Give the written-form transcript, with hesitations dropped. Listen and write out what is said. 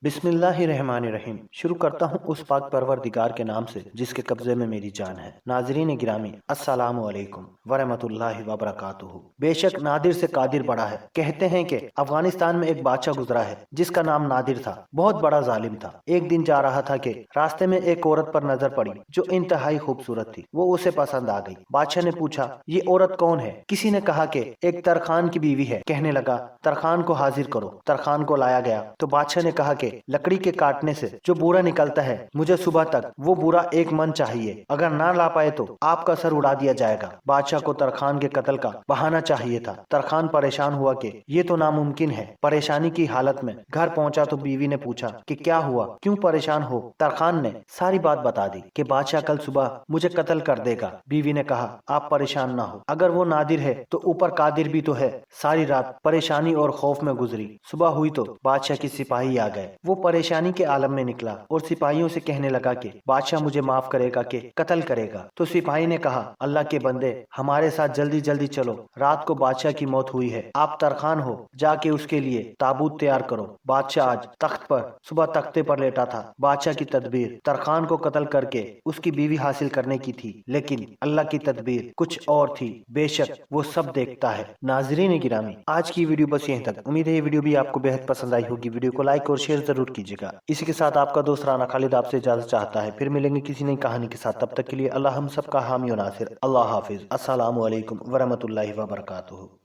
بسم اللہ الرحمن الرحیم۔ شروع کرتا ہوں اس پاک پروردگار کے نام سے جس کے قبضے میں میری جان ہے۔ ناظرین گرامی، السلام علیکم ورحمۃ اللہ وبرکاتہ۔ بے شک نادر سے قادر بڑا ہے۔ کہتے ہیں کہ افغانستان میں ایک بادشاہ گزرا ہے جس کا نام نادر تھا، بہت بڑا ظالم تھا۔ ایک دن جا رہا تھا کہ راستے میں ایک عورت پر نظر پڑی جو انتہائی خوبصورت تھی۔ وہ اسے پسند آ گئی۔ بادشاہ نے پوچھا، یہ عورت کون ہے؟ کسی نے کہا کہ ایک ترخان کی بیوی ہے۔ کہنے لگا، ترخان کو حاضر کرو۔ ترخان کو لایا گیا تو بادشاہ نے کہا کہ لکڑی کے کاٹنے سے جو بورا نکلتا ہے، مجھے صبح تک وہ بورا 1 من چاہیے۔ اگر نہ لا پائے تو آپ کا سر اڑا دیا جائے گا۔ بادشاہ کو ترخان کے قتل کا بہانہ چاہیے تھا۔ ترخان پریشان ہوا کہ یہ تو ناممکن ہے۔ پریشانی کی حالت میں گھر پہنچا تو بیوی نے پوچھا کہ کیا ہوا، کیوں پریشان ہو؟ ترخان نے ساری بات بتا دی کہ بادشاہ کل صبح مجھے قتل کر دے گا۔ بیوی نے کہا، آپ پریشان نہ ہو، اگر وہ نادر ہے تو اوپر قادر بھی تو ہے۔ ساری رات پریشانی اور خوف میں گزری۔ صبح ہوئی تو بادشاہ کی سپاہی آ گئے۔ وہ پریشانی کے عالم میں نکلا اور سپاہیوں سے کہنے لگا کہ بادشاہ مجھے معاف کرے گا کہ قتل کرے گا؟ تو سپاہی نے کہا، اللہ کے بندے، ہمارے ساتھ جلدی جلدی چلو، رات کو بادشاہ کی موت ہوئی ہے، آپ ترخان ہو، جا کے اس کے لیے تابوت تیار کرو۔ بادشاہ آج تخت پر، صبح تختے پر لیٹا تھا۔ بادشاہ کی تدبیر ترخان کو قتل کر کے اس کی بیوی حاصل کرنے کی تھی، لیکن اللہ کی تدبیر کچھ اور تھی۔ بے شک وہ سب دیکھتا ہے۔ ناظرین گرامی، آج کی ویڈیو بس یہیں تک۔ امید ہے یہ ویڈیو بھی آپ کو بہت پسند آئی ہوگی۔ ویڈیو کو لائک اور شیئر ضرور کیجیے گا۔ اسی کے ساتھ آپ کا دوست رانا خالد آپ سے اجازت چاہتا ہے، پھر ملیں گے کسی نئی کہانی کے ساتھ۔ تب تک کے لیے اللہ ہم سب کا حامی و ناصر۔ اللہ حافظ۔ السلام علیکم ورحمۃ اللہ وبرکاتہ۔